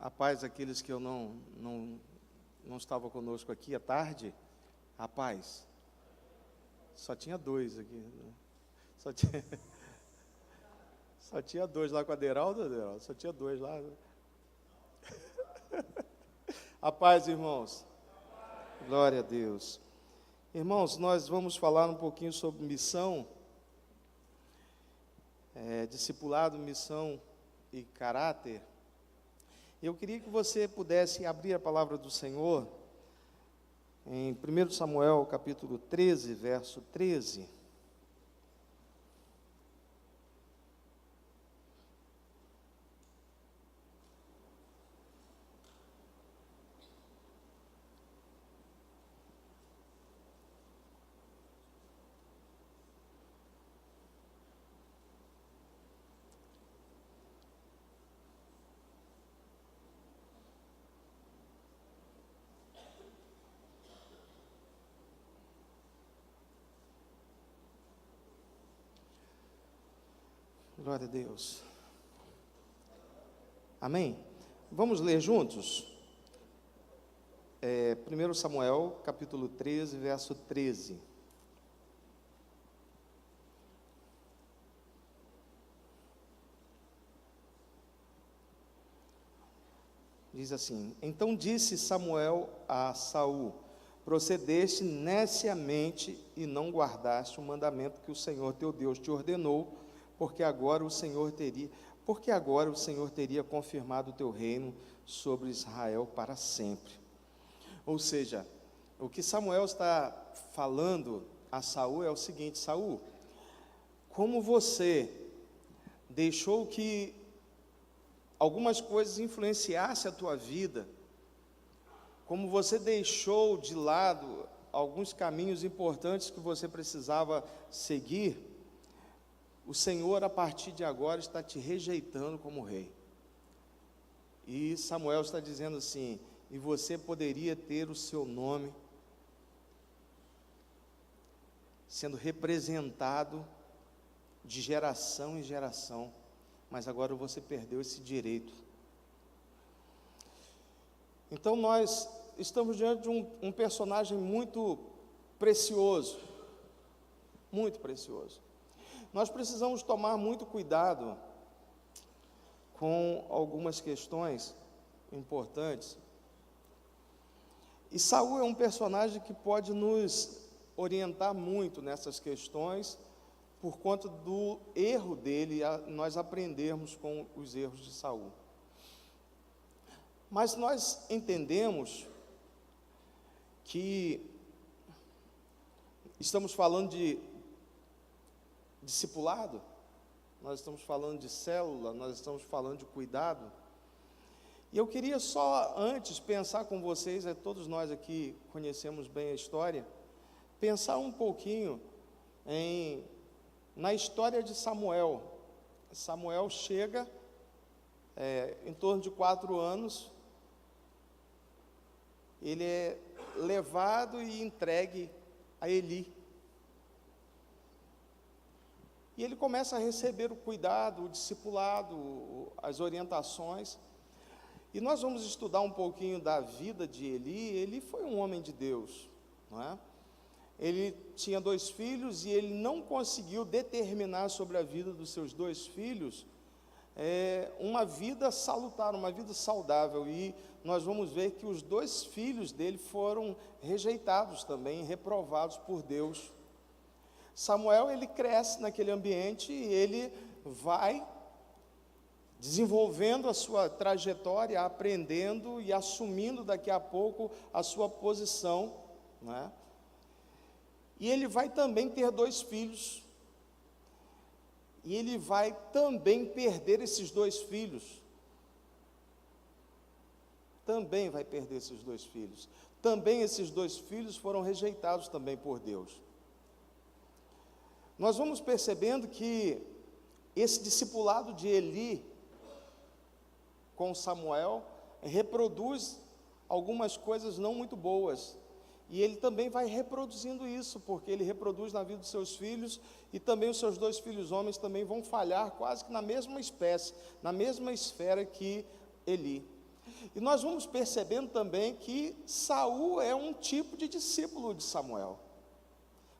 A paz aqueles que eu não estava conosco aqui à tarde. A paz. Só tinha dois aqui. Né? Só tinha dois lá com a Aderaldo. Só tinha dois lá. A paz, irmãos. Glória a Deus. Irmãos, nós vamos falar um pouquinho sobre missão, discipulado, missão e caráter. Eu queria que você pudesse abrir a palavra do Senhor em 1 Samuel, capítulo 13, verso 13. Glória a Deus. Amém? Vamos ler juntos? 1 Samuel, capítulo 13, verso 13. Diz assim: Então disse Samuel a Saul: procedeste neciamente e não guardaste o mandamento que o Senhor teu Deus te ordenou, porque agora o Senhor teria confirmado o teu reino sobre Israel para sempre. Ou seja, o que Samuel está falando a Saul é o seguinte: Saul, como você deixou que algumas coisas influenciassem a tua vida, como você deixou de lado alguns caminhos importantes que você precisava seguir, o Senhor, a partir de agora, está te rejeitando como rei. E Samuel está dizendo assim: e você poderia ter o seu nome sendo representado de geração em geração, mas agora você perdeu esse direito. Então nós estamos diante de um personagem muito precioso, muito precioso. Nós precisamos tomar muito cuidado com algumas questões importantes. E Saul é um personagem que pode nos orientar muito nessas questões, por conta do erro dele, nós aprendermos com os erros de Saul. Mas nós entendemos que estamos falando de discipulado, nós estamos falando de célula, nós estamos falando de cuidado. E eu queria só antes pensar com vocês, todos nós aqui conhecemos bem a história, pensar um pouquinho na história de Samuel. Samuel chega em torno de 4 anos, ele é levado e entregue a Eli. E ele começa a receber o cuidado, o discipulado, as orientações. E nós vamos estudar um pouquinho da vida de Eli. Eli foi um homem de Deus, não é? Ele tinha 2 filhos e ele não conseguiu determinar sobre a vida dos seus 2 filhos uma vida salutar, uma vida saudável. E nós vamos ver que os 2 filhos dele foram rejeitados também, reprovados por Deus. Samuel, ele cresce naquele ambiente e ele vai desenvolvendo a sua trajetória, aprendendo e assumindo daqui a pouco a sua posição, né? E ele vai também ter 2 filhos, e ele vai também perder esses 2 filhos, também vai perder esses 2 filhos, também esses 2 filhos foram rejeitados também por Deus. Nós vamos percebendo que esse discipulado de Eli com Samuel reproduz algumas coisas não muito boas, e ele também vai reproduzindo isso, porque ele reproduz na vida dos seus filhos, e também os seus 2 filhos homens também vão falhar quase que na mesma espécie, na mesma esfera que Eli. E nós vamos percebendo também que Saul é um tipo de discípulo de Samuel,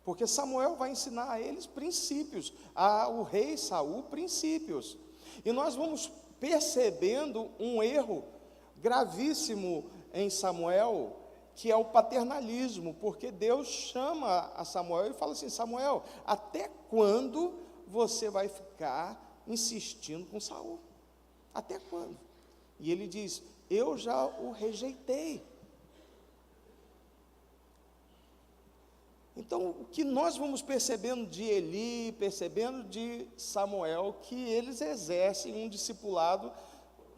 porque Samuel vai ensinar a eles princípios, ao rei Saul princípios. E nós vamos percebendo um erro gravíssimo em Samuel, que é o paternalismo, porque Deus chama a Samuel e fala assim: Samuel, até quando você vai ficar insistindo com Saul? Até quando? E ele diz: eu já o rejeitei. Então, o que nós vamos percebendo de Eli, percebendo de Samuel, que eles exercem um discipulado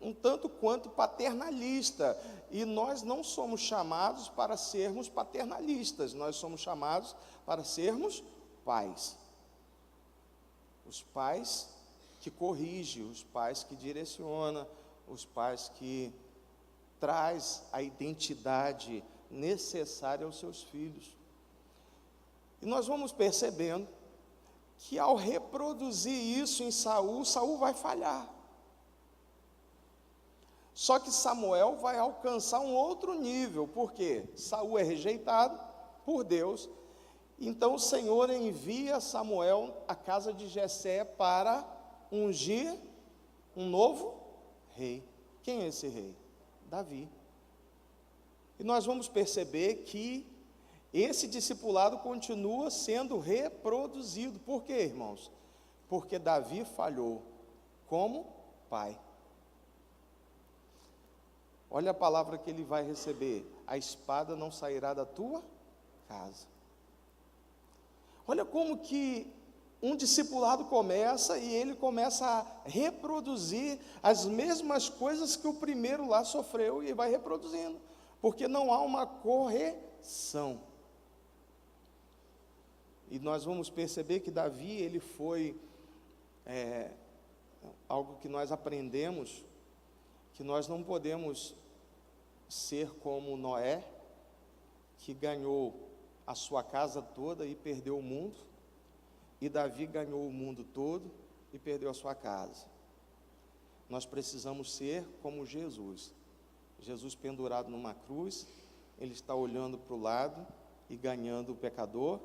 um tanto quanto paternalista, e nós não somos chamados para sermos paternalistas, nós somos chamados para sermos pais. Os pais que corrigem, os pais que direcionam, os pais que traz a identidade necessária aos seus filhos. E nós vamos percebendo que ao reproduzir isso em Saul, Saul vai falhar. Só que Samuel vai alcançar um outro nível, porque Saul é rejeitado por Deus. Então o Senhor envia Samuel à casa de Jessé para ungir um novo rei. Quem é esse rei? Davi. E nós vamos perceber que esse discipulado continua sendo reproduzido. Por quê, irmãos? Porque Davi falhou como pai. Olha a palavra que ele vai receber: a espada não sairá da tua casa. Olha como que um discipulado começa, e ele começa a reproduzir as mesmas coisas que o primeiro lá sofreu, e vai reproduzindo, porque não há uma correção. E nós vamos perceber que Davi, ele foi algo que nós aprendemos, que nós não podemos ser como Noé, que ganhou a sua casa toda e perdeu o mundo, e Davi ganhou o mundo todo e perdeu a sua casa. Nós precisamos ser como Jesus. Jesus pendurado numa cruz, ele está olhando para o lado e ganhando o pecador,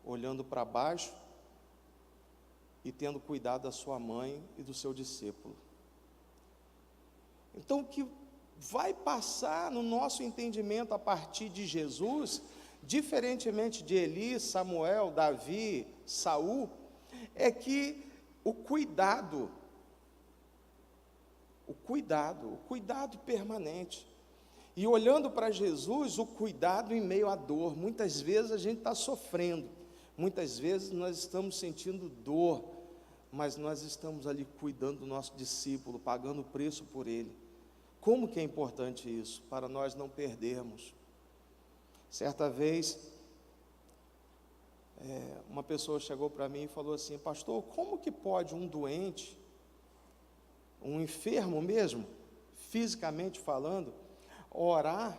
olhando para baixo e tendo cuidado da sua mãe e do seu discípulo. Então, o que vai passar no nosso entendimento a partir de Jesus, diferentemente de Eli, Samuel, Davi, Saul, é que o cuidado permanente. E olhando para Jesus, o cuidado em meio à dor. Muitas vezes a gente está sofrendo, muitas vezes nós estamos sentindo dor, mas nós estamos ali cuidando do nosso discípulo, pagando o preço por ele. Como que é importante isso, para nós não perdermos. Certa vez, uma pessoa chegou para mim e falou assim: pastor, como que pode um doente, um enfermo mesmo, fisicamente falando, orar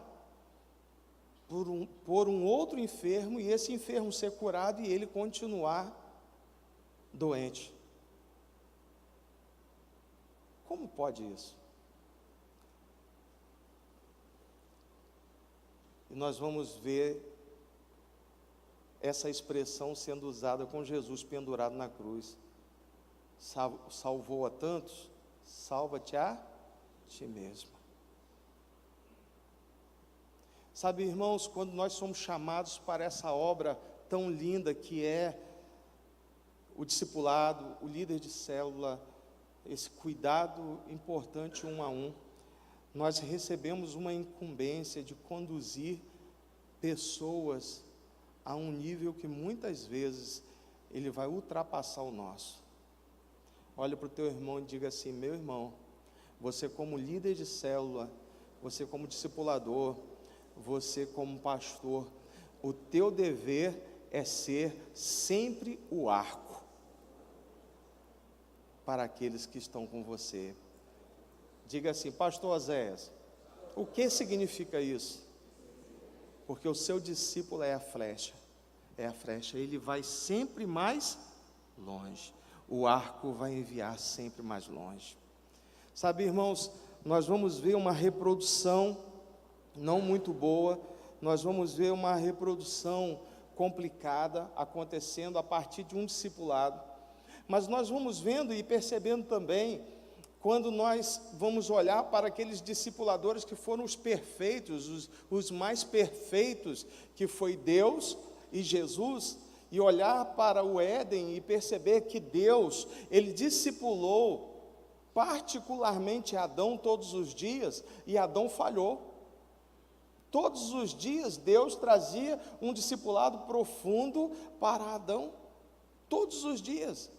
por um outro enfermo, e esse enfermo ser curado e ele continuar doente? Como pode isso? E nós vamos ver essa expressão sendo usada com Jesus pendurado na cruz. Salvou a tantos, salva-te a ti mesmo. Sabe, irmãos, quando nós somos chamados para essa obra tão linda que é o discipulado, o líder de célula, esse cuidado importante um a um, nós recebemos uma incumbência de conduzir pessoas a um nível que muitas vezes ele vai ultrapassar o nosso. Olha para o teu irmão e diga assim: meu irmão, você como líder de célula, você como discipulador, você como pastor, o teu dever é ser sempre o arco para aqueles que estão com você. Diga assim: pastor Oséias, o que significa isso? Porque o seu discípulo é a flecha, ele vai sempre mais longe, o arco vai enviar sempre mais longe. Sabe, irmãos, nós vamos ver uma reprodução não muito boa, nós vamos ver uma reprodução complicada acontecendo a partir de um discipulado. Mas nós vamos vendo e percebendo também, quando nós vamos olhar para aqueles discipuladores que foram os perfeitos, os mais perfeitos, que foi Deus e Jesus, e olhar para o Éden e perceber que Deus, Ele discipulou particularmente Adão todos os dias, e Adão falhou. Todos os dias Deus trazia um discipulado profundo para Adão, todos os dias.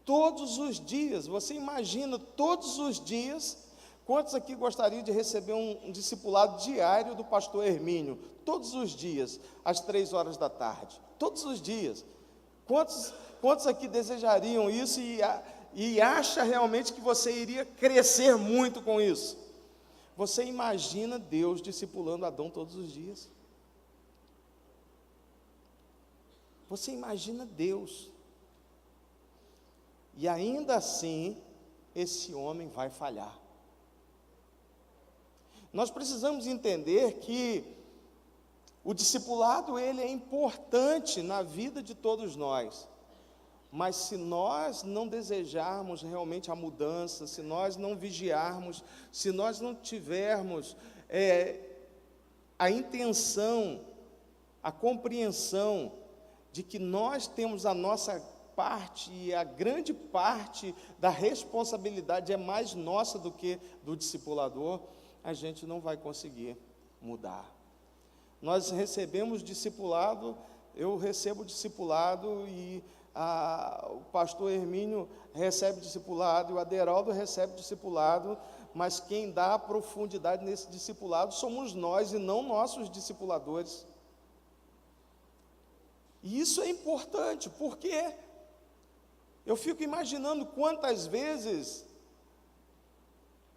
Todos os dias, você imagina, todos os dias, quantos aqui gostariam de receber um discipulado diário do pastor Hermínio? Todos os dias, às 3 horas da tarde, todos os dias. Quantos aqui desejariam isso e acha realmente que você iria crescer muito com isso? Você imagina Deus discipulando Adão todos os dias? Você imagina Deus? E ainda assim, esse homem vai falhar. Nós precisamos entender que o discipulado, ele é importante na vida de todos nós. Mas se nós não desejarmos realmente a mudança, se nós não vigiarmos, se nós não tivermos a intenção, a compreensão de que nós temos a nossa parte, e a grande parte da responsabilidade é mais nossa do que do discipulador, a gente não vai conseguir mudar. Nós recebemos discipulado, eu recebo discipulado, e o pastor Hermínio recebe discipulado, e o Aderaldo recebe discipulado, mas quem dá profundidade nesse discipulado somos nós, e não nossos discipuladores. E isso é importante, porque eu fico imaginando quantas vezes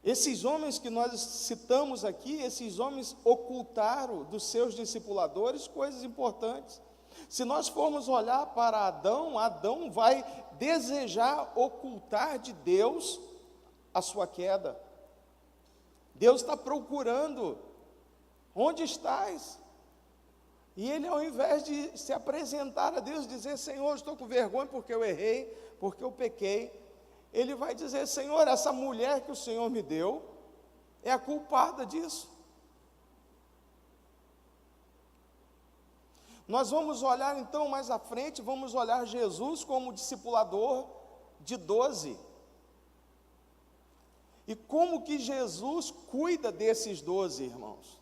esses homens que nós citamos aqui, esses homens ocultaram dos seus discipuladores coisas importantes. Se nós formos olhar para Adão, Adão vai desejar ocultar de Deus a sua queda. Deus está procurando, onde estás? E ele, ao invés de se apresentar a Deus, dizer: Senhor, estou com vergonha porque eu errei, porque eu pequei, ele vai dizer: Senhor, essa mulher que o Senhor me deu é a culpada disso. Nós vamos olhar então mais à frente, vamos olhar Jesus como discipulador de 12. E como que Jesus cuida desses 12, irmãos?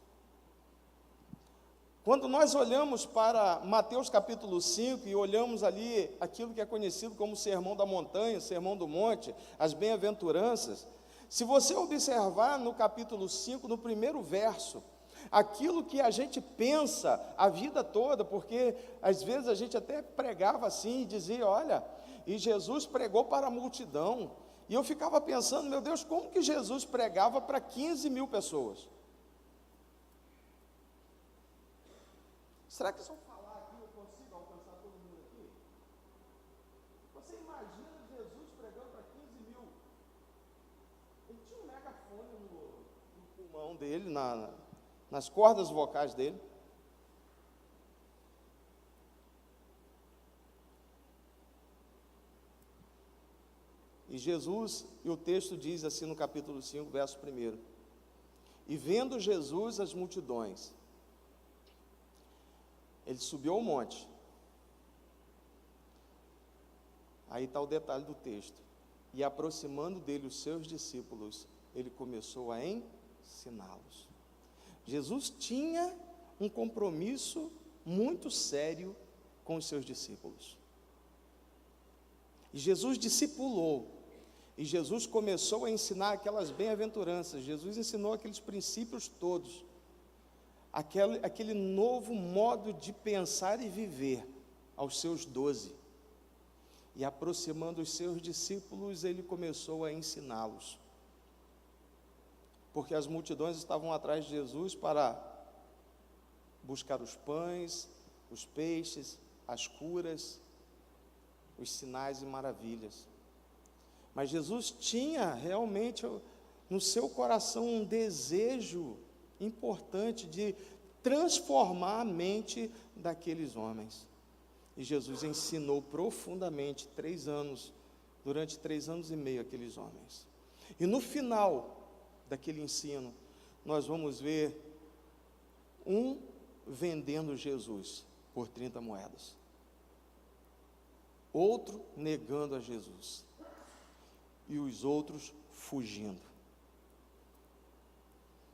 Quando nós olhamos para Mateus capítulo 5 e olhamos ali aquilo que é conhecido como Sermão da Montanha, Sermão do Monte, as bem-aventuranças, se você observar no capítulo 5, no primeiro verso, aquilo que a gente pensa a vida toda, porque às vezes a gente até pregava assim e dizia: olha, e Jesus pregou para a multidão, e eu ficava pensando: meu Deus, como que Jesus pregava para 15 mil pessoas? Será que se eu falar aqui eu consigo alcançar todo mundo aqui? Você imagina Jesus pregando para 15 mil? Ele tinha um megafone no pulmão dele, nas cordas vocais dele. E Jesus, e o texto diz assim no capítulo 5, verso 1: e vendo Jesus as multidões, ele subiu ao monte. Aí está o detalhe do texto. E aproximando dele os seus discípulos, ele começou a ensiná-los. Jesus tinha um compromisso muito sério com os seus discípulos. E Jesus discipulou. E Jesus começou a ensinar aquelas bem-aventuranças. Jesus ensinou aqueles princípios todos. Aquele novo modo de pensar e viver aos seus 12. E aproximando os seus discípulos, ele começou a ensiná-los. Porque as multidões estavam atrás de Jesus para buscar os pães, os peixes, as curas, os sinais e maravilhas. Mas Jesus tinha realmente no seu coração um desejo importante de transformar a mente daqueles homens. E Jesus ensinou profundamente durante 3 anos e meio, aqueles homens. E no final daquele ensino, nós vamos ver um vendendo Jesus por 30 moedas. Outro negando a Jesus. E os outros fugindo.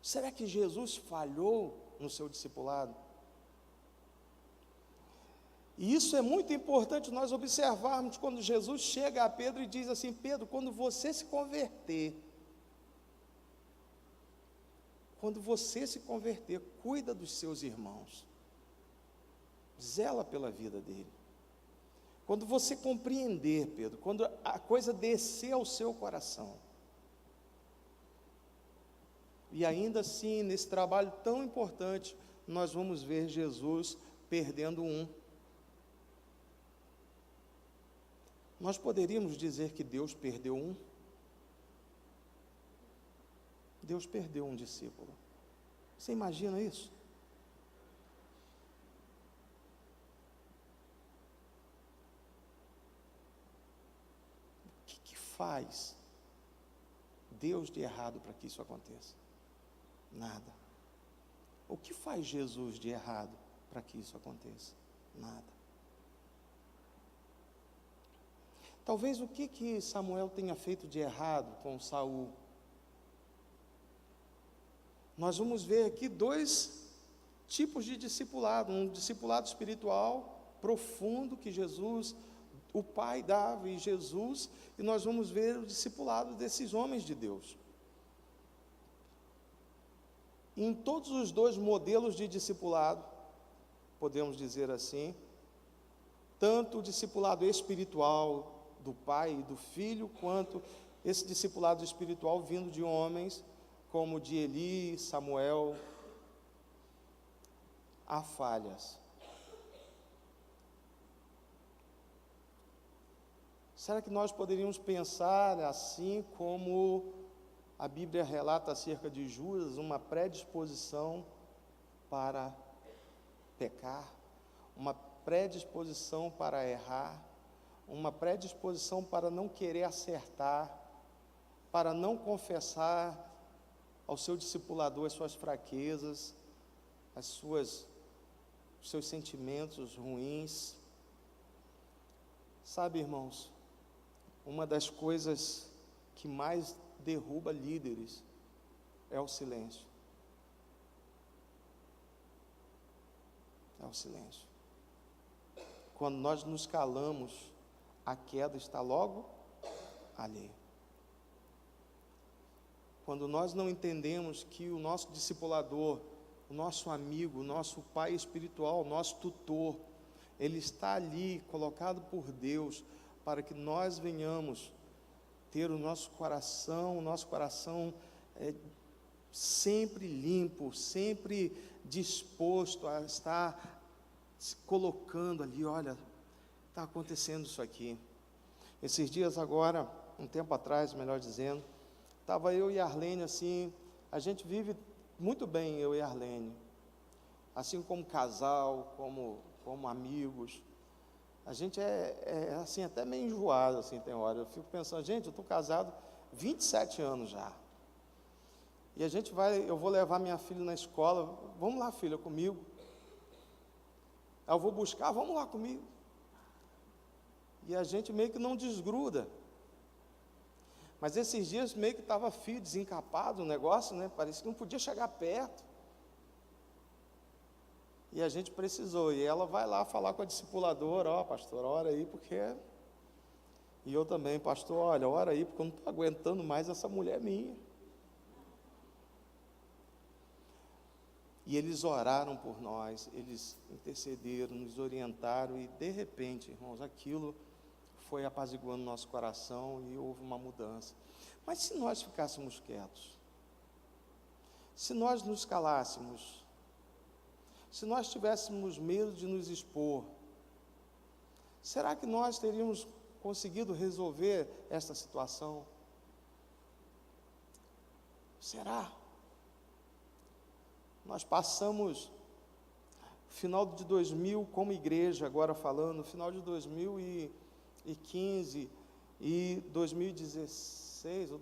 Será que Jesus falhou no seu discipulado? E isso é muito importante nós observarmos quando Jesus chega a Pedro e diz assim: Pedro, quando você se converter, cuida dos seus irmãos, zela pela vida dele. Quando você compreender, Pedro, quando a coisa descer ao seu coração, e ainda assim, nesse trabalho tão importante, nós vamos ver Jesus perdendo um. Nós poderíamos dizer que Deus perdeu um? Deus perdeu um discípulo. Você imagina isso? O que faz Deus de errado para que isso aconteça? Nada. O que faz Jesus de errado para que isso aconteça? Nada. Talvez o que Samuel tenha feito de errado com Saul? Nós vamos ver aqui 2 tipos de discipulado. Um discipulado espiritual profundo que Jesus, o Pai, dava e Jesus, e nós vamos ver o discipulado desses homens de Deus. Em todos os 2 modelos de discipulado, podemos dizer assim, tanto o discipulado espiritual do pai e do filho, quanto esse discipulado espiritual vindo de homens como de Eli, Samuel, há falhas. Será que nós poderíamos pensar assim como a Bíblia relata acerca de Judas, uma predisposição para pecar, uma predisposição para errar, uma predisposição para não querer acertar, para não confessar ao seu discipulador as suas fraquezas, os seus sentimentos ruins? Sabe, irmãos, uma das coisas que mais derruba líderes é o silêncio. É o silêncio. Quando nós nos calamos, a queda está logo ali. Quando nós não entendemos que o nosso discipulador, o nosso amigo, o nosso pai espiritual, o nosso tutor, ele está ali, colocado por Deus, para que nós venhamos ter o nosso coração sempre limpo, sempre disposto a estar se colocando ali, olha, está acontecendo isso aqui. Esses dias agora, um tempo atrás, melhor dizendo, estava eu e Arlene assim, a gente vive muito bem, eu e Arlene, assim como casal, como amigos. A gente é assim, até meio enjoado, assim, tem hora. Eu fico pensando, gente, eu estou casado 27 anos já. E eu vou levar minha filha na escola, vamos lá, filha, comigo. Eu vou buscar, vamos lá comigo. E a gente meio que não desgruda. Mas esses dias meio que estava fio, desencapado o negócio, né? Parecia que não podia chegar perto. E a gente precisou, e ela vai lá falar com a discipuladora, ó, pastor, ora aí, porque... E eu também, pastor, olha, ora aí, porque eu não estou aguentando mais essa mulher minha. E eles oraram por nós, eles intercederam, nos orientaram, e de repente, irmãos, aquilo foi apaziguando nosso coração e houve uma mudança. Mas se nós ficássemos quietos, se nós nos calássemos, se nós tivéssemos medo de nos expor, será que nós teríamos conseguido resolver esta situação? Será? Nós passamos final de 2000 como igreja, agora falando, final de 2015 e 2016, ou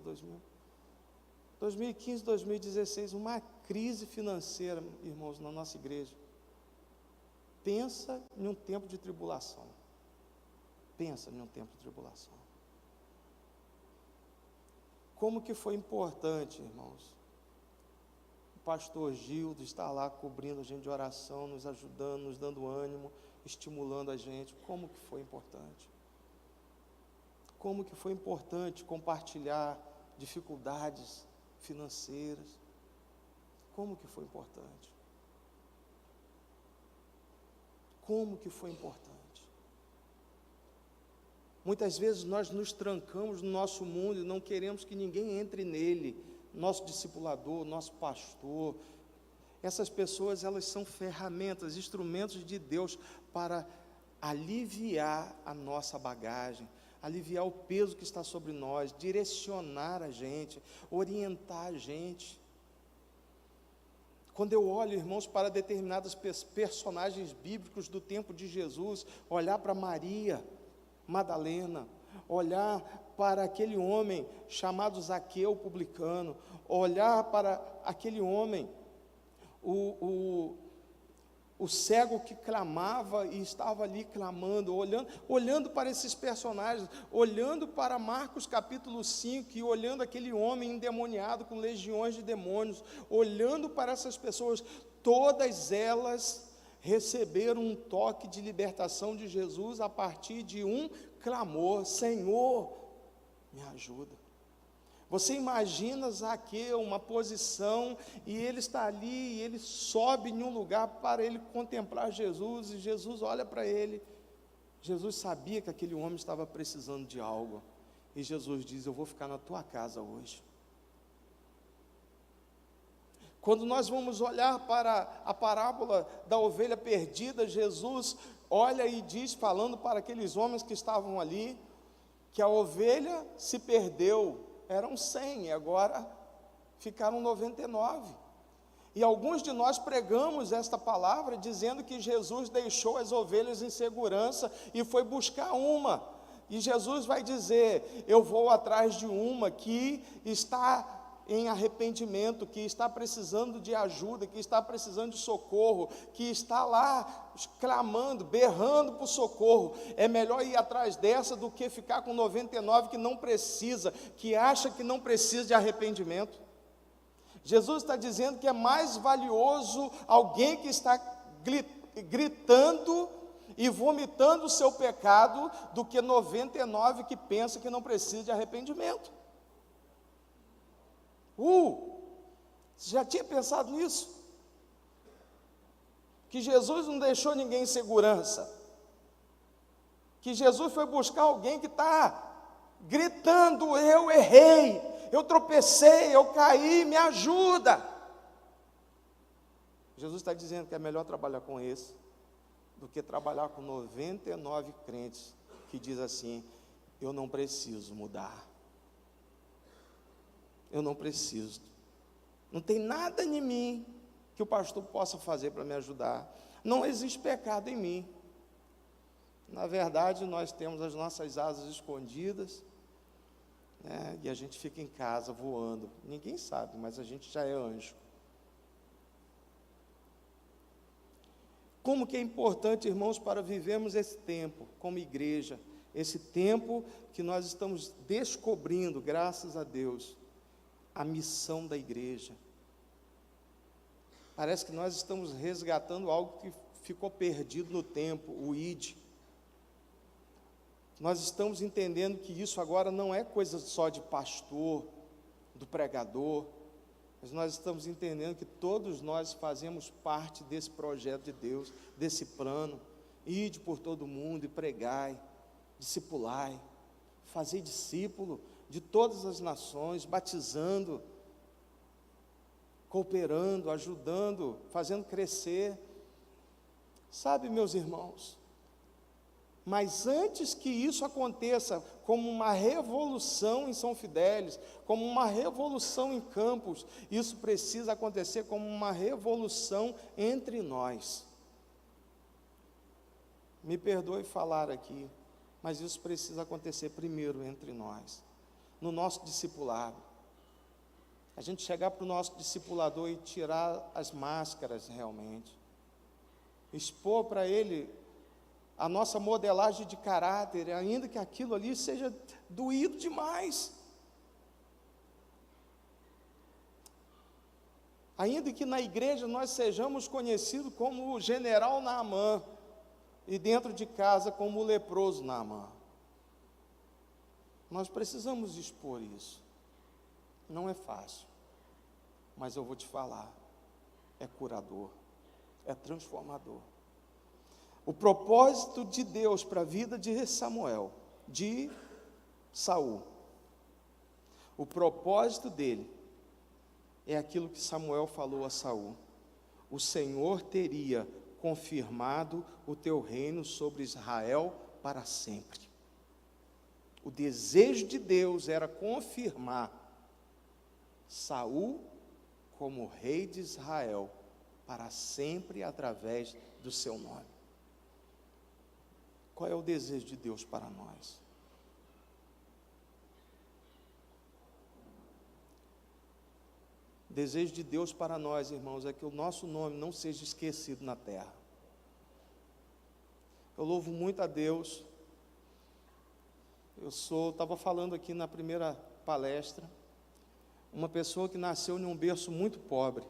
2015, 2016, uma crise financeira, irmãos, na nossa igreja. Pensa em um tempo de tribulação. Pensa em um tempo de tribulação. Como que foi importante, irmãos, o pastor Gildo estar lá cobrindo a gente de oração, nos ajudando, nos dando ânimo, estimulando a gente. Como que foi importante? Como que foi importante compartilhar dificuldades financeiras? Como que foi importante? Como que foi importante? Muitas vezes nós nos trancamos no nosso mundo e não queremos que ninguém entre nele. Nosso discipulador, nosso pastor, essas pessoas, elas são ferramentas, instrumentos de Deus para aliviar a nossa bagagem, aliviar o peso que está sobre nós, direcionar a gente, orientar a gente. Quando eu olho, irmãos, para determinados personagens bíblicos do tempo de Jesus, olhar para Maria Madalena, olhar para aquele homem chamado Zaqueu publicano, olhar para aquele homem, o cego que clamava e estava ali clamando, olhando para esses personagens, olhando para Marcos capítulo 5, e olhando aquele homem endemoniado com legiões de demônios, olhando para essas pessoas, todas elas receberam um toque de libertação de Jesus a partir de um clamor: Senhor, me ajuda. Você imagina Zaqueu, uma posição, e ele está ali, e ele sobe em um lugar para ele contemplar Jesus, e Jesus olha para ele. Jesus sabia que aquele homem estava precisando de algo, e Jesus diz: eu vou ficar na tua casa hoje. Quando nós vamos olhar para a parábola da ovelha perdida, Jesus olha e diz, falando para aqueles homens que estavam ali, que a ovelha se perdeu. Eram 100 e agora ficaram 99. E alguns de nós pregamos esta palavra dizendo que Jesus deixou as ovelhas em segurança e foi buscar uma. E Jesus vai dizer: eu vou atrás de uma que está em arrependimento, que está precisando de ajuda, que está precisando de socorro, que está lá clamando, berrando por socorro. É melhor ir atrás dessa do que ficar com 99 que não precisa, que acha que não precisa de arrependimento. Jesus está dizendo que é mais valioso alguém que está gritando e vomitando o seu pecado do que 99 que pensa que não precisa de arrependimento. Você já tinha pensado nisso? Que Jesus não deixou ninguém em segurança, que Jesus foi buscar alguém que está gritando: eu errei, eu tropecei, eu caí, me ajuda. Jesus está dizendo que é melhor trabalhar com esse do que trabalhar com 99 crentes que diz assim: eu não preciso mudar, eu não preciso, não tem nada em mim que o pastor possa fazer para me ajudar, não existe pecado em mim. Na verdade, nós temos as nossas asas escondidas, né, e a gente fica em casa voando, ninguém sabe, mas a gente já é anjo. Como que é importante, irmãos, para vivermos esse tempo como igreja, esse tempo que nós estamos descobrindo, graças a Deus, a missão da igreja. Parece que nós estamos resgatando algo que ficou perdido no tempo, o ID. Nós estamos entendendo que isso agora não é coisa só de pastor, do pregador, mas nós estamos entendendo que todos nós fazemos parte desse projeto de Deus, desse plano. Ide por todo mundo e pregai, discipulai, fazei discípulo de todas as nações, batizando, cooperando, ajudando, fazendo crescer. Sabe, meus irmãos, Mas antes que isso aconteça, como uma revolução em São Fidélis, como uma revolução em Campos, isso precisa acontecer como uma revolução entre nós. Me perdoe falar aqui, mas isso precisa acontecer primeiro entre nós, no nosso discipulado. A gente chegar para o nosso discipulador e tirar as máscaras realmente, expor para ele a nossa modelagem de caráter, ainda que aquilo ali seja doído demais. Ainda que na igreja nós sejamos conhecidos como o general Naamã, e dentro de casa como o leproso Naamã. Nós precisamos expor isso. Não é fácil, mas eu vou te falar, é curador, é transformador. O propósito de Deus para a vida de Samuel, de Saul, o propósito dele é aquilo que Samuel falou a Saul: o Senhor teria confirmado o teu reino sobre Israel para sempre. O desejo de Deus era confirmar Saul como rei de Israel para sempre através do seu nome. Qual é o desejo de Deus para nós? O desejo de Deus para nós, irmãos, é que o nosso nome não seja esquecido na terra. Eu louvo muito a Deus. Estava falando aqui na primeira palestra, uma pessoa que nasceu em um berço muito pobre.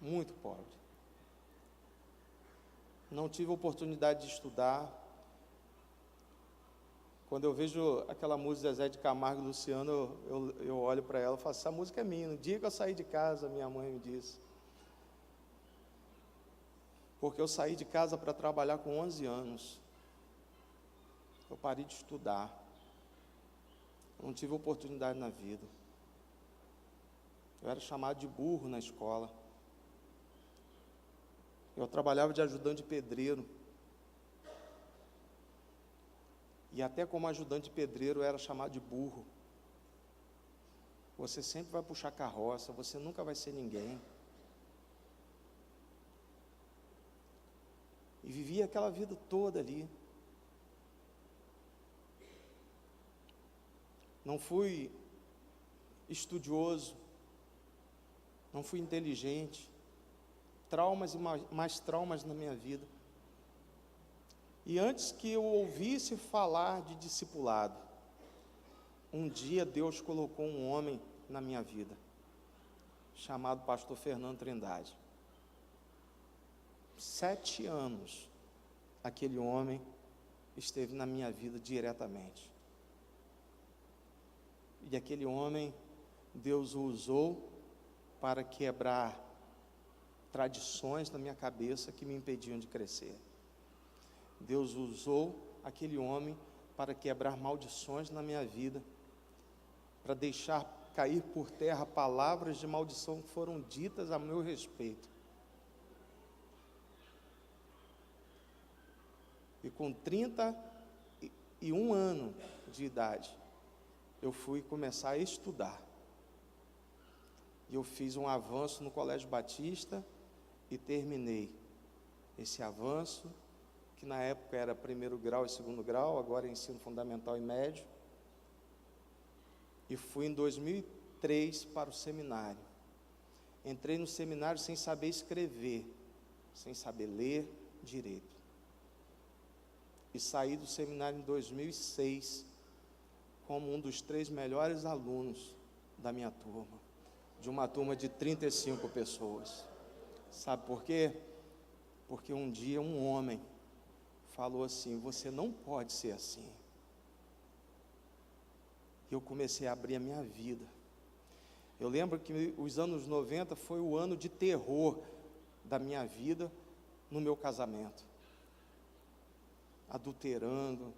Muito pobre. Não tive a oportunidade de estudar. Quando eu vejo aquela música de Zezé de Camargo e Luciano, eu olho para ela e falo: essa música é minha. No dia que eu saí de casa, minha mãe me disse. Porque eu saí de casa para trabalhar com 11 anos. Eu parei de estudar. Eu não tive oportunidade na vida. Eu era chamado de burro na escola. Eu trabalhava de ajudante de pedreiro. E até como ajudante de pedreiro eu era chamado de burro. Você sempre vai puxar carroça, você nunca vai ser ninguém. E vivia aquela vida toda ali. Não fui estudioso, não fui inteligente. Traumas e mais traumas na minha vida. E antes que eu ouvisse falar de discipulado, um dia Deus colocou um homem na minha vida, chamado pastor Fernando Trindade. 7 anos, aquele homem esteve na minha vida diretamente. E aquele homem, Deus o usou para quebrar tradições na minha cabeça que me impediam de crescer. Deus usou aquele homem para quebrar maldições na minha vida, para deixar cair por terra palavras de maldição que foram ditas a meu respeito. E com 31 anos de idade, eu fui começar a estudar. E eu fiz um avanço no Colégio Batista e terminei esse avanço, que na época era 1º grau e 2º grau, agora é ensino fundamental e médio. E fui em 2003 para o seminário. Entrei no seminário sem saber escrever, sem saber ler direito. E saí do seminário em 2006 como um dos 3 melhores alunos da minha turma, de uma turma de 35 pessoas. Sabe por quê? Porque um dia um homem falou assim: você não pode ser assim. E eu comecei a abrir a minha vida. Eu lembro que os anos 90 foi o ano de terror da minha vida no meu casamento. Adulterando,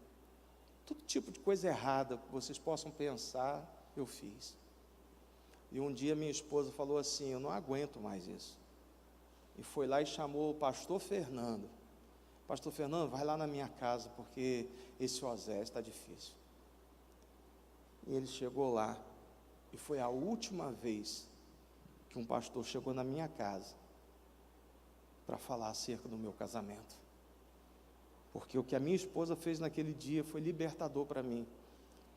todo tipo de coisa errada que vocês possam pensar, eu fiz. E um dia minha esposa falou assim: eu não aguento mais isso. E foi lá e chamou o pastor Fernando pastor Fernando, vai lá na minha casa, porque esse Osés está difícil. E ele chegou lá, e foi a última vez que um pastor chegou na minha casa para falar acerca do meu casamento. Porque o que a minha esposa fez naquele dia foi libertador para mim.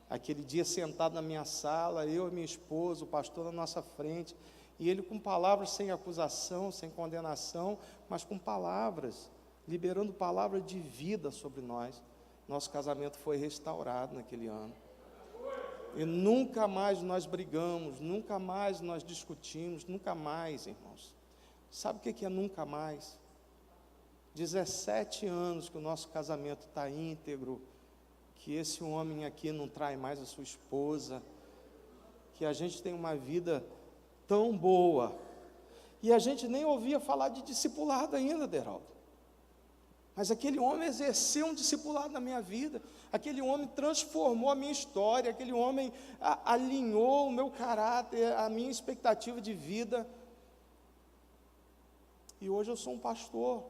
Aquele dia sentado na minha sala, eu e minha esposa, o pastor na nossa frente, e ele com palavras sem acusação, sem condenação, mas com palavras, liberando palavras de vida sobre nós. Nosso casamento foi restaurado naquele ano. E nunca mais nós brigamos, nunca mais nós discutimos, nunca mais, irmãos. Sabe o que é nunca mais? 17 anos que o nosso casamento está íntegro, que esse homem aqui não trai mais a sua esposa, que a gente tem uma vida tão boa, e a gente nem ouvia falar de discipulado ainda, Deraldo. Mas aquele homem exerceu um discipulado na minha vida, aquele homem transformou a minha história, aquele homem alinhou o meu caráter, a minha expectativa de vida. E hoje eu sou um pastor.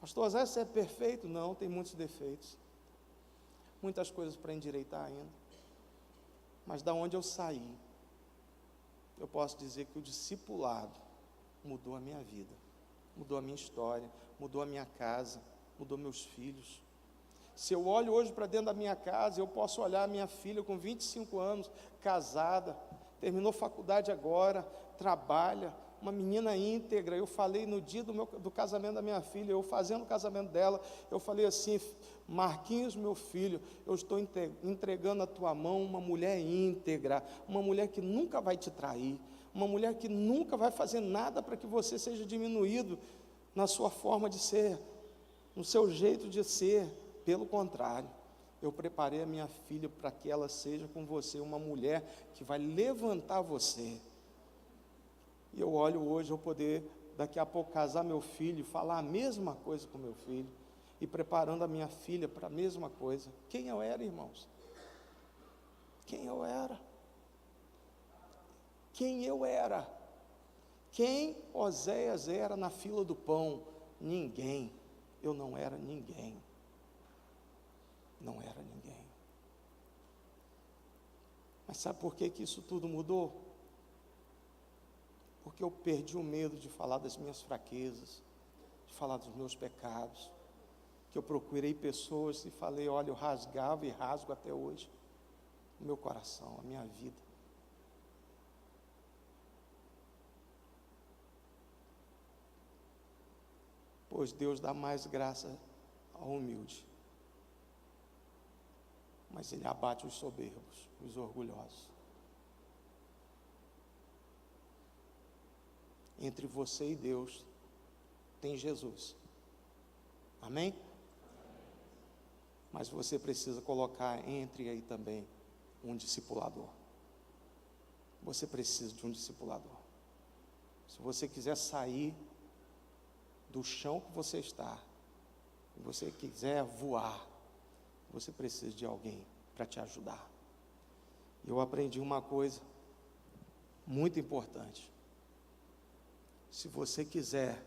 Pastor Zé, você é perfeito? Não, tem muitos defeitos. Muitas coisas para endireitar ainda. Mas da onde eu saí, eu posso dizer que o discipulado mudou a minha vida, mudou a minha história, mudou a minha casa, mudou meus filhos. Se eu olho hoje para dentro da minha casa, eu posso olhar a minha filha com 25 anos, casada, terminou faculdade agora, trabalha, uma menina íntegra. Eu falei no dia do casamento da minha filha, eu fazendo o casamento dela, eu falei assim: Marquinhos, meu filho, eu estou entregando à tua mão uma mulher íntegra, uma mulher que nunca vai te trair, uma mulher que nunca vai fazer nada para que você seja diminuído na sua forma de ser, no seu jeito de ser. Pelo contrário, eu preparei a minha filha para que ela seja com você uma mulher que vai levantar você. E eu olho hoje eu poder, daqui a pouco, casar meu filho, falar a mesma coisa com meu filho, e preparando a minha filha para a mesma coisa. Quem eu era, irmãos? Quem eu era? Quem eu era? Quem Oséias era na fila do pão? Ninguém. Eu não era ninguém. Não era ninguém. Mas sabe por que isso tudo mudou? Porque eu perdi o medo de falar das minhas fraquezas, de falar dos meus pecados, que eu procurei pessoas e falei, olha, eu rasgava e rasgo até hoje o meu coração, a minha vida. Pois Deus dá mais graça ao humilde, mas Ele abate os soberbos, os orgulhosos. Entre você e Deus tem Jesus. Amém? Mas você precisa colocar entre aí também um discipulador. Você precisa de um discipulador. Se você quiser sair do chão que você está, se você quiser voar, você precisa de alguém para te ajudar. Eu aprendi uma coisa muito importante. Se você quiser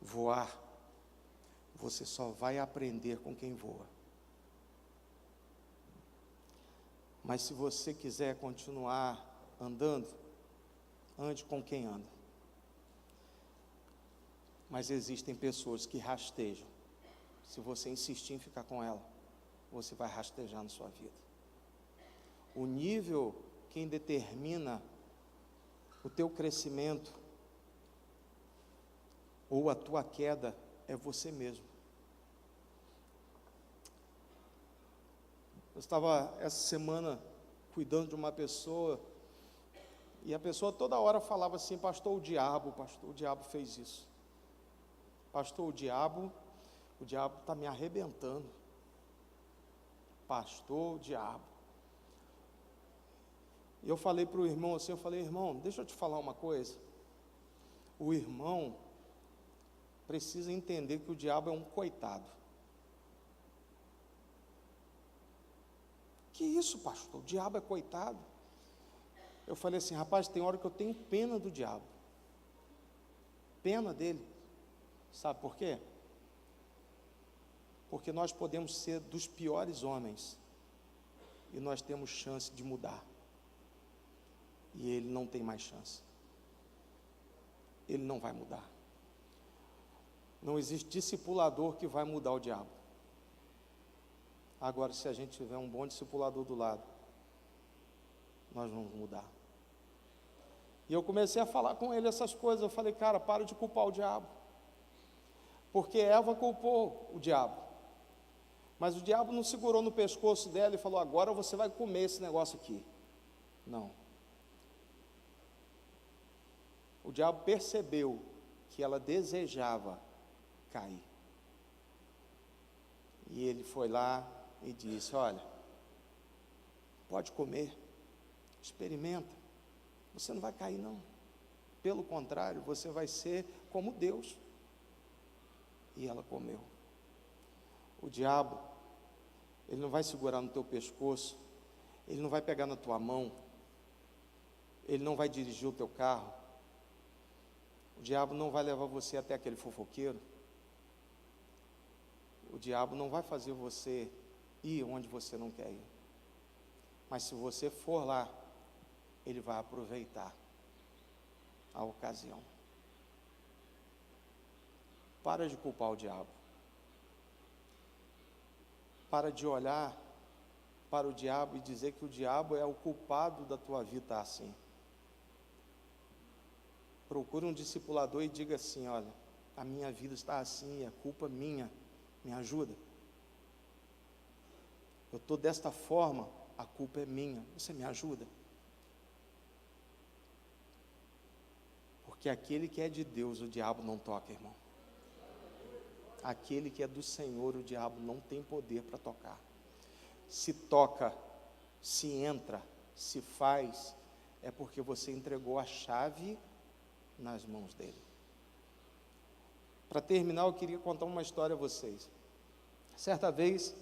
voar, você só vai aprender com quem voa. Mas se você quiser continuar andando, ande com quem anda. Mas existem pessoas que rastejam. Se você insistir em ficar com ela, você vai rastejar na sua vida. O nível, quem determina o teu crescimento ou a tua queda, é você mesmo. Eu estava essa semana cuidando de uma pessoa, e a pessoa toda hora falava assim, pastor, o diabo fez isso. Pastor, o diabo está me arrebentando. Pastor, o diabo. E eu falei para o irmão assim, irmão, deixa eu te falar uma coisa. O irmão precisa entender que o diabo é um coitado. Que isso, pastor? O diabo é coitado? Eu falei assim, rapaz, tem hora que eu tenho pena do diabo. Pena dele. Sabe por quê? Porque nós podemos ser dos piores homens, e nós temos chance de mudar. E ele não tem mais chance. Ele não vai mudar. Não existe discipulador que vai mudar o diabo. Agora, se a gente tiver um bom discipulador do lado, nós vamos mudar. E eu comecei a falar com ele essas coisas. Eu falei, cara, para de culpar o diabo. Porque Eva culpou o diabo. Mas o diabo não segurou no pescoço dela e falou, agora você vai comer esse negócio aqui. Não. O diabo percebeu que ela desejava cair. E ele foi lá e disse, olha, pode comer, experimenta, você não vai cair não. Pelo contrário, você vai ser como Deus. E ela comeu. O diabo, ele não vai segurar no teu pescoço, ele não vai pegar na tua mão, ele não vai dirigir o teu carro, o diabo não vai levar você até aquele fofoqueiro, o diabo não vai fazer você ir onde você não quer ir, mas se você for lá, ele vai aproveitar a ocasião. Para de culpar o diabo. Para de olhar para o diabo e dizer que o diabo é o culpado da tua vida estar assim. Procure um discipulador e diga assim, olha, a minha vida está assim, é culpa minha, me ajuda. Eu estou desta forma, a culpa é minha, você me ajuda? Porque aquele que é de Deus, o diabo não toca, irmão. Aquele que é do Senhor, o diabo não tem poder para tocar. Se toca, se entra, se faz, é porque você entregou a chave nas mãos dele. Para terminar, eu queria contar uma história a vocês. Certa vez,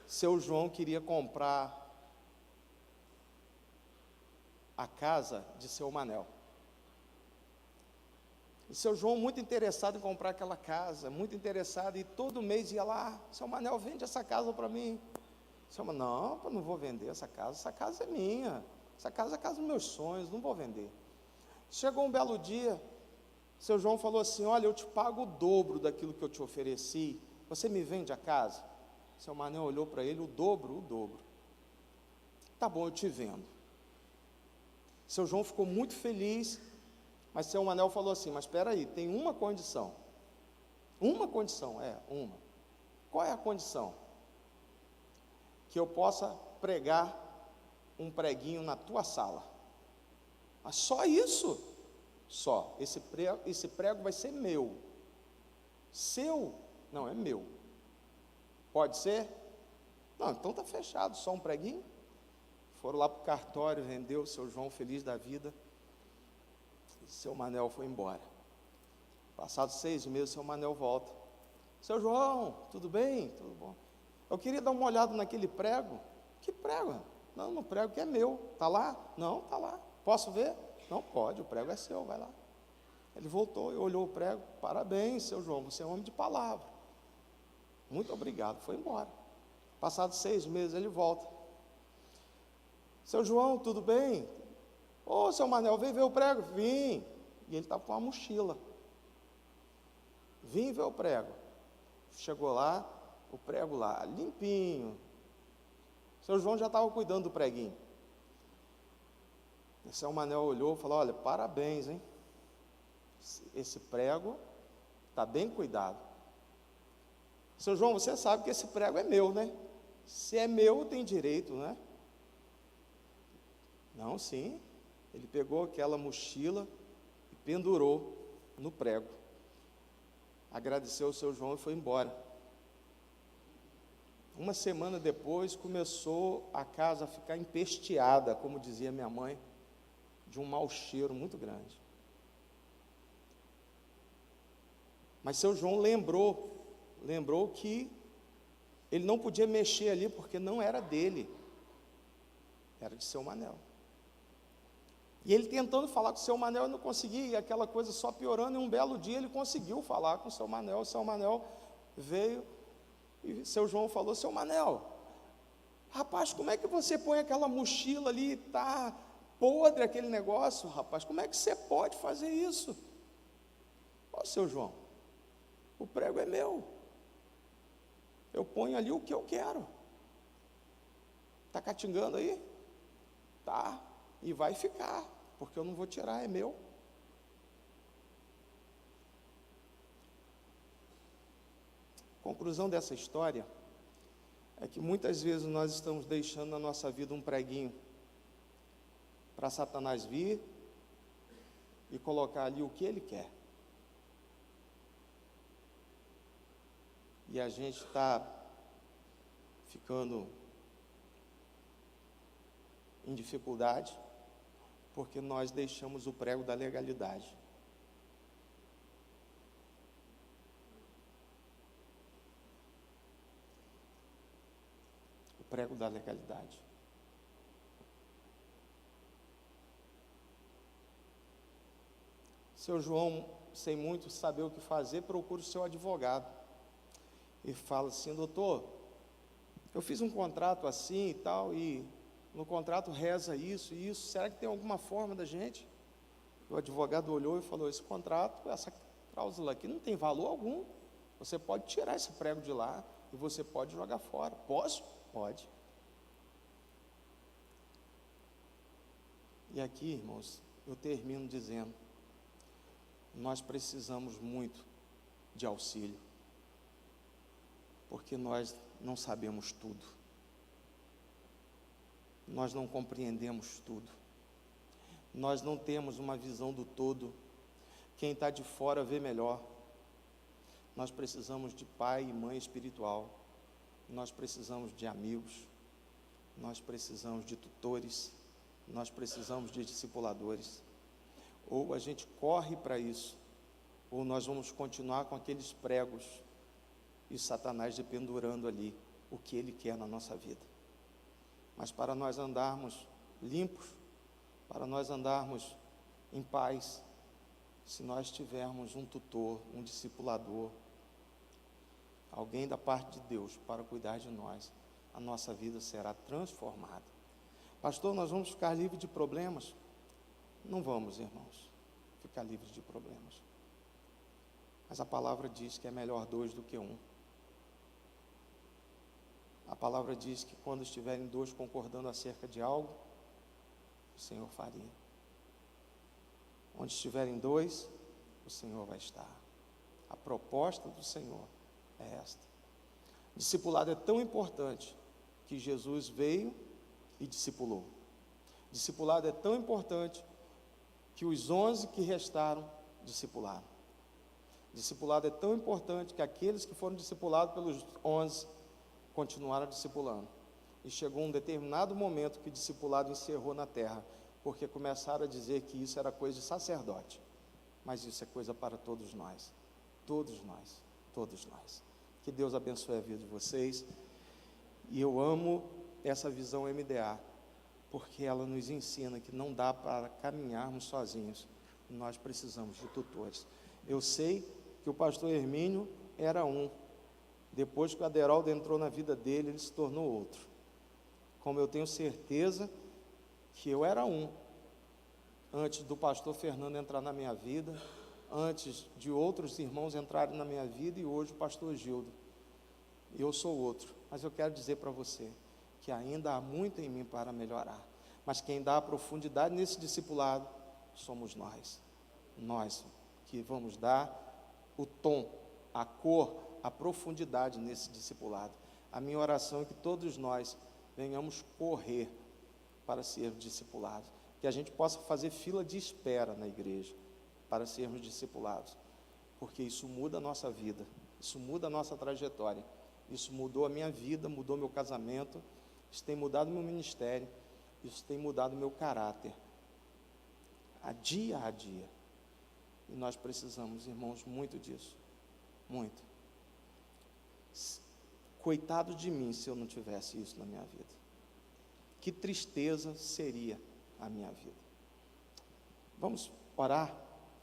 seu João queria comprar a casa de seu Manel. E seu João, muito interessado em comprar aquela casa, muito interessado, e todo mês ia lá, seu Manel, vende essa casa para mim. Seu Manel, não, eu não vou vender essa casa é minha, essa casa é a casa dos meus sonhos, não vou vender. Chegou um belo dia, seu João falou assim, olha, eu te pago o dobro daquilo que eu te ofereci, você me vende a casa? Seu Manel olhou para ele, o dobro. Tá bom, eu te vendo. Seu João ficou muito feliz, mas seu Manel falou assim, mas espera aí, tem uma condição. Uma. Qual é a condição? Que eu possa pregar um preguinho na tua sala. Mas só isso? Só. Esse prego vai ser meu. Seu? Não, é meu. Pode ser? Não, então está fechado, só um preguinho. Foram lá para o cartório, vendeu, seu João feliz da vida. E seu Manel foi embora. Passados 6 meses, seu Manel volta. Seu João, tudo bem? Tudo bom. Eu queria dar uma olhada naquele prego. Que prego? Não, no prego que é meu. Está lá? Não, está lá. Posso ver? Não, pode, o prego é seu, vai lá. Ele voltou e olhou o prego. Parabéns, seu João, você é um homem de palavra. Muito obrigado, foi embora. Passados 6 meses, ele volta. Seu João, tudo bem? Ô, seu Manel, vem ver o prego? Vim. E ele estava com uma mochila. Vim ver o prego. Chegou lá, o prego lá, limpinho. Seu João já estava cuidando do preguinho. E seu Manel olhou e falou, olha, parabéns, hein? Esse prego está bem cuidado. Seu João, você sabe que esse prego é meu, né? Se é meu, tem direito, né? Não, sim. Ele pegou aquela mochila e pendurou no prego. Agradeceu o seu João e foi embora. Uma semana depois, começou a casa a ficar empesteada, como dizia minha mãe, de um mau cheiro muito grande. Mas seu João lembrou que ele não podia mexer ali, porque não era dele, era de seu Manel. E ele tentando falar com o seu Manel, ele não conseguia, e aquela coisa só piorando, e um belo dia ele conseguiu falar com o seu Manel veio, e seu João falou: seu Manel, rapaz, como é que você põe aquela mochila ali, está podre aquele negócio, rapaz, como é que você pode fazer isso? Ó, seu João, o prego é meu, eu ponho ali o que eu quero. Está catingando aí? Tá, e vai ficar, porque eu não vou tirar, é meu. Conclusão dessa história é que muitas vezes nós estamos deixando na nossa vida um preguinho para Satanás vir e colocar ali o que ele quer. E a gente está ficando em dificuldade porque nós deixamos o prego da legalidade. O prego da legalidade. Seu João, sem muito saber o que fazer, procura o seu advogado e fala assim: doutor, eu fiz um contrato assim e tal, e no contrato reza isso e isso, será que tem alguma forma da gente? O advogado olhou e falou: esse contrato, essa cláusula aqui não tem valor algum, você pode tirar esse prego de lá e você pode jogar fora. Posso? Pode. E aqui, irmãos, eu termino dizendo: nós precisamos muito de auxílio, porque nós não sabemos tudo, nós não compreendemos tudo, nós não temos uma visão do todo, quem está de fora vê melhor. Nós precisamos de pai e mãe espiritual, nós precisamos de amigos, nós precisamos de tutores, nós precisamos de discipuladores. Ou a gente corre para isso, ou nós vamos continuar com aqueles pregos e Satanás dependurando ali o que ele quer na nossa vida. Mas para nós andarmos limpos, para nós andarmos em paz, se nós tivermos um tutor, um discipulador, alguém da parte de Deus para cuidar de nós, a nossa vida será transformada. Pastor, nós vamos ficar livres de problemas? Não vamos, irmãos, ficar livres de problemas. Mas a palavra diz que é melhor dois do que um. A palavra diz que quando estiverem dois concordando acerca de algo, o Senhor faria. Onde estiverem dois, o Senhor vai estar. A proposta do Senhor é esta. Discipulado é tão importante que Jesus veio e discipulou. Discipulado é tão importante que os 11 que restaram discipularam. Discipulado é tão importante que aqueles que foram discipulados pelos 11 continuaram discipulando. E chegou um determinado momento que o discipulado encerrou na terra, porque começaram a dizer que isso era coisa de sacerdote. Mas isso é coisa para todos nós. Todos nós. Todos nós. Que Deus abençoe a vida de vocês. E eu amo essa visão MDA, porque ela nos ensina que não dá para caminharmos sozinhos. Nós precisamos de tutores. Eu sei que o pastor Hermínio era um. Depois que o Aderaldo entrou na vida dele, ele se tornou outro. Como eu tenho certeza que eu era um, antes do pastor Fernando entrar na minha vida, antes de outros irmãos entrarem na minha vida, e hoje o pastor Gildo. Eu sou outro, mas eu quero dizer para você que ainda há muito em mim para melhorar. Mas quem dá a profundidade nesse discipulado somos nós. Nós que vamos dar o tom, a cor, a profundidade nesse discipulado. A minha oração é que todos nós venhamos correr para sermos discipulados, que a gente possa fazer fila de espera na igreja para sermos discipulados, porque isso muda a nossa vida, isso muda a nossa trajetória, isso mudou a minha vida, mudou meu casamento, isso tem mudado meu ministério, isso tem mudado meu caráter, dia a dia. E nós precisamos, irmãos, muito disso, muito. Coitado de mim se eu não tivesse isso na minha vida. Que tristeza seria a minha vida. Vamos orar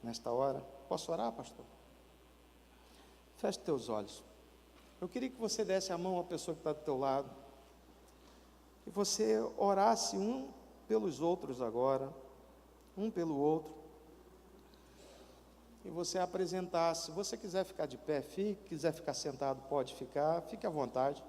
nesta hora? Posso orar, pastor? Feche teus olhos. Eu queria que você desse a mão à pessoa que está do teu lado, que você orasse um pelos outros agora, um pelo outro, e você apresentasse. Se você quiser ficar de pé, fique, quiser ficar sentado, pode ficar, fique à vontade.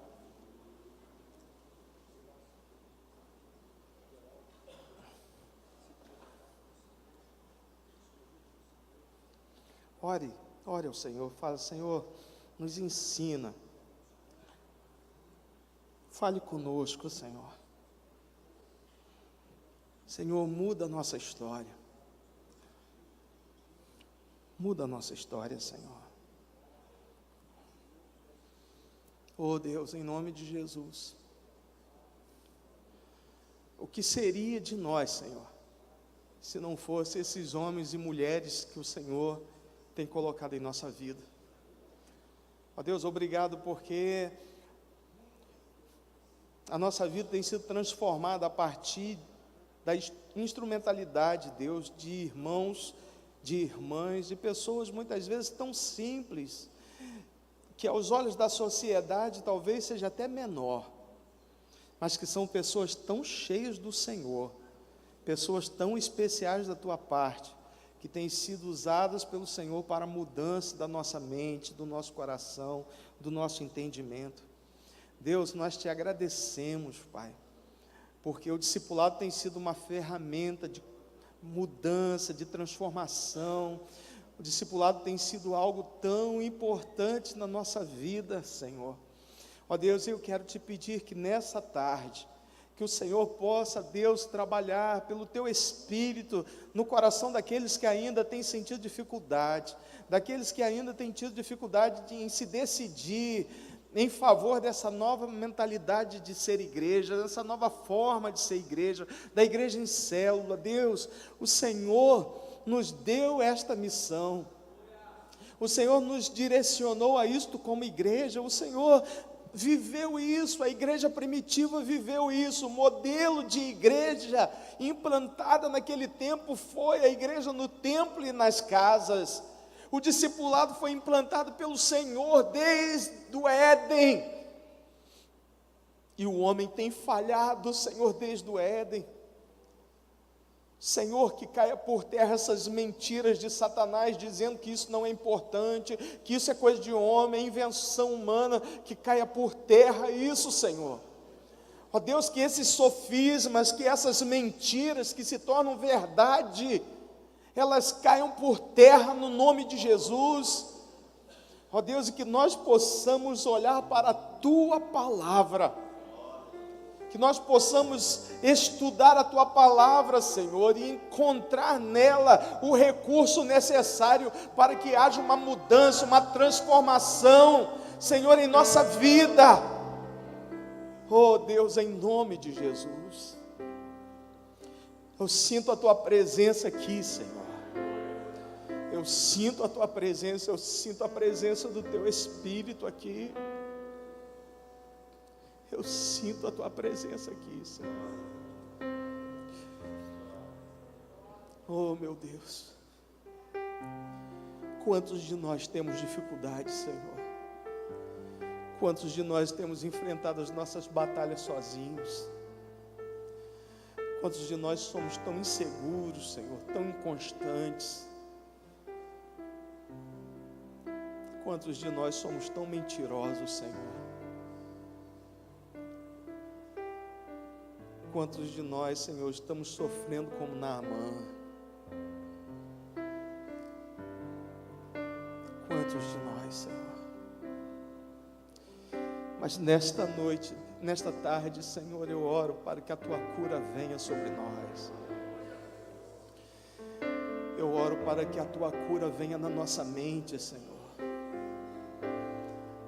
Ore ao Senhor, fala: Senhor, nos ensina, fale conosco, Senhor. Senhor, muda a nossa história, muda a nossa história, Senhor. Oh Deus, em nome de Jesus, o que seria de nós, Senhor, se não fosse esses homens e mulheres que o Senhor tem colocado em nossa vida? Ó Deus, obrigado porque a nossa vida tem sido transformada a partir da instrumentalidade, Deus, de irmãos, de irmãs, de pessoas muitas vezes tão simples, que aos olhos da sociedade talvez seja até menor, mas que são pessoas tão cheias do Senhor, pessoas tão especiais da tua parte, que têm sido usadas pelo Senhor para a mudança da nossa mente, do nosso coração, do nosso entendimento. Deus, nós te agradecemos, Pai, porque o discipulado tem sido uma ferramenta de mudança, de transformação. O discipulado tem sido algo tão importante na nossa vida, Senhor. Ó Deus, eu quero te pedir que nessa tarde, que o Senhor possa, Deus, trabalhar pelo Teu Espírito no coração daqueles que ainda têm sentido dificuldade, daqueles que ainda têm tido dificuldade em se decidir em favor dessa nova mentalidade de ser igreja, dessa nova forma de ser igreja, da igreja em célula. Deus, o Senhor nos deu esta missão, o Senhor nos direcionou a isto como igreja, o Senhor viveu isso, a igreja primitiva viveu isso. O modelo de igreja implantada naquele tempo foi a igreja no templo e nas casas. O discipulado foi implantado pelo Senhor desde o Éden, e o homem tem falhado, Senhor, desde o Éden. Senhor, que caia por terra essas mentiras de Satanás, dizendo que isso não é importante, que isso é coisa de homem, invenção humana, que caia por terra isso, Senhor. Ó Deus, que esses sofismas, que essas mentiras que se tornam verdade, elas caiam por terra no nome de Jesus. Ó Deus, e que nós possamos olhar para a Tua Palavra, que nós possamos estudar a Tua Palavra, Senhor, e encontrar nela o recurso necessário para que haja uma mudança, uma transformação, Senhor, em nossa vida. Oh Deus, em nome de Jesus, eu sinto a Tua presença aqui, Senhor. Eu sinto a Tua presença, eu sinto a presença do Teu Espírito aqui. Eu sinto a Tua presença aqui, Senhor. Oh, meu Deus. Quantos de nós temos dificuldades, Senhor? Quantos de nós temos enfrentado as nossas batalhas sozinhos? Quantos de nós somos tão inseguros, Senhor, tão inconstantes? Quantos de nós somos tão mentirosos, Senhor? Quantos de nós, Senhor, estamos sofrendo como Naamã? Quantos de nós, Senhor? Mas nesta noite, nesta tarde, Senhor, eu oro para que a Tua cura venha sobre nós. Eu oro para que a Tua cura venha na nossa mente, Senhor.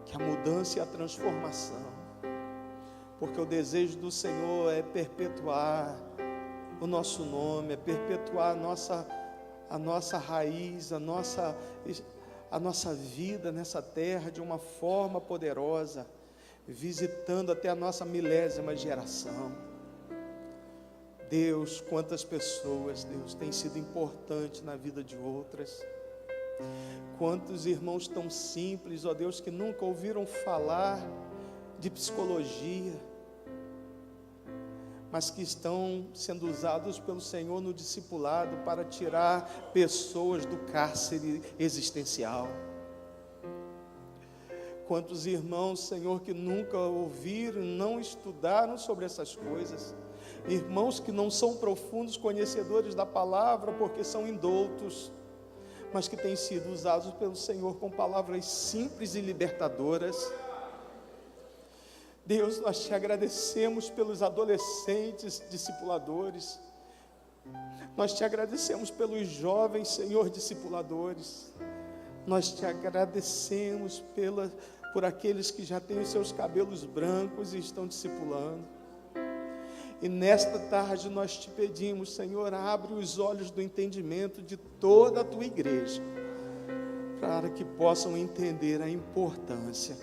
Que a mudança e a transformação, porque o desejo do Senhor é perpetuar o nosso nome, é perpetuar a nossa raiz, a nossa vida nessa terra de uma forma poderosa, visitando até a nossa milésima geração. Deus, quantas pessoas, Deus, têm sido importantes na vida de outras. Quantos irmãos tão simples, ó Deus, que nunca ouviram falar de psicologia, mas que estão sendo usados pelo Senhor no discipulado para tirar pessoas do cárcere existencial. Quantos irmãos, Senhor, que nunca ouviram, não estudaram sobre essas coisas. Irmãos que não são profundos conhecedores da palavra porque são indoutos, mas que têm sido usados pelo Senhor com palavras simples e libertadoras. Deus, nós te agradecemos pelos adolescentes discipuladores. Nós te agradecemos pelos jovens, Senhor, discipuladores. Nós te agradecemos por aqueles que já têm os seus cabelos brancos e estão discipulando. E nesta tarde nós te pedimos, Senhor, abre os olhos do entendimento de toda a tua igreja, para que possam entender a importância.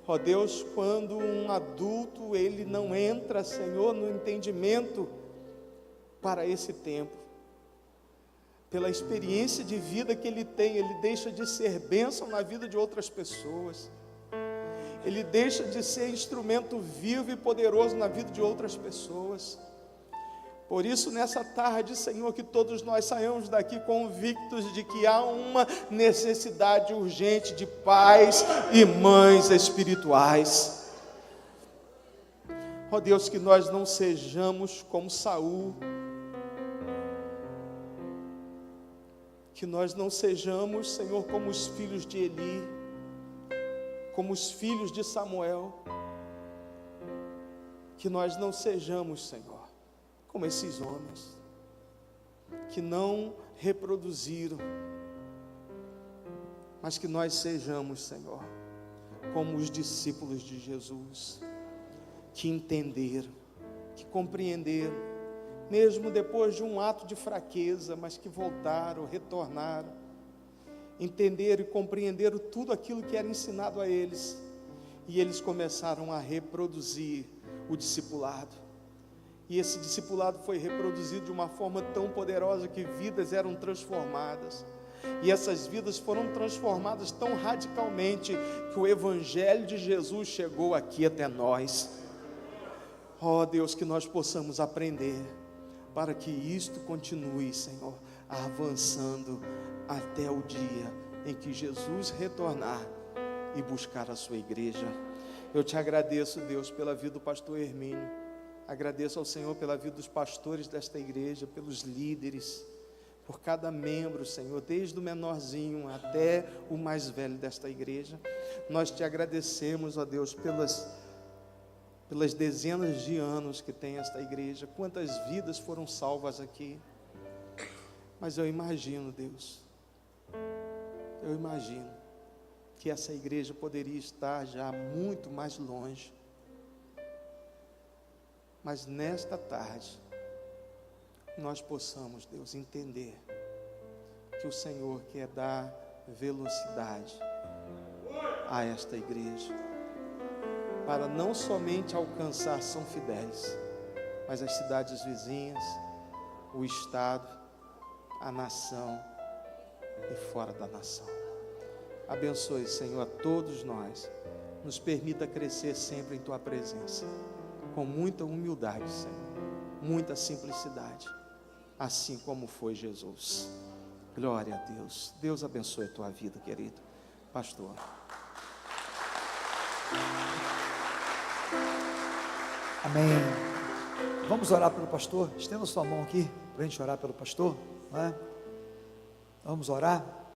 Ó Deus, quando um adulto, ele não entra, Senhor, no entendimento para esse tempo, pela experiência de vida que ele tem, ele deixa de ser bênção na vida de outras pessoas. Ele deixa de ser instrumento vivo e poderoso na vida de outras pessoas. Por isso, nessa tarde, Senhor, que todos nós saiamos daqui convictos de que há uma necessidade urgente de pais e mães espirituais. Ó Deus, que nós não sejamos como Saul, que nós não sejamos, Senhor, como os filhos de Eli, como os filhos de Samuel, que nós não sejamos, Senhor, como esses homens, que não reproduziram, mas que nós sejamos, Senhor, como os discípulos de Jesus, que entenderam, que compreenderam, mesmo depois de um ato de fraqueza, mas que voltaram, retornaram, entenderam e compreenderam tudo aquilo que era ensinado a eles, e eles começaram a reproduzir o discipulado, e esse discipulado foi reproduzido de uma forma tão poderosa que vidas eram transformadas, e essas vidas foram transformadas tão radicalmente, que o Evangelho de Jesus chegou aqui até nós. Ó Deus, que nós possamos aprender, para que isto continue, Senhor, avançando até o dia em que Jesus retornar e buscar a sua igreja. Eu te agradeço, Deus, pela vida do pastor Hermínio, agradeço ao Senhor pela vida dos pastores desta igreja, pelos líderes, por cada membro, Senhor, desde o menorzinho até o mais velho desta igreja. Nós te agradecemos, ó Deus, pelas dezenas de anos que tem esta igreja, quantas vidas foram salvas aqui. Mas eu imagino, Deus, que essa igreja poderia estar já muito mais longe. Mas nesta tarde, nós possamos, Deus, entender que o Senhor quer dar velocidade a esta igreja, para não somente alcançar São Fidélis, mas as cidades vizinhas, o estado, a nação e fora da nação. Abençoe, Senhor, a todos nós, nos permita crescer sempre em Tua presença, com muita humildade, Senhor, muita simplicidade, assim como foi Jesus. Glória a Deus. Deus abençoe a tua vida, querido pastor. Amém. Vamos orar pelo pastor. Estenda sua mão aqui para a gente orar pelo pastor, não é? Vamos orar.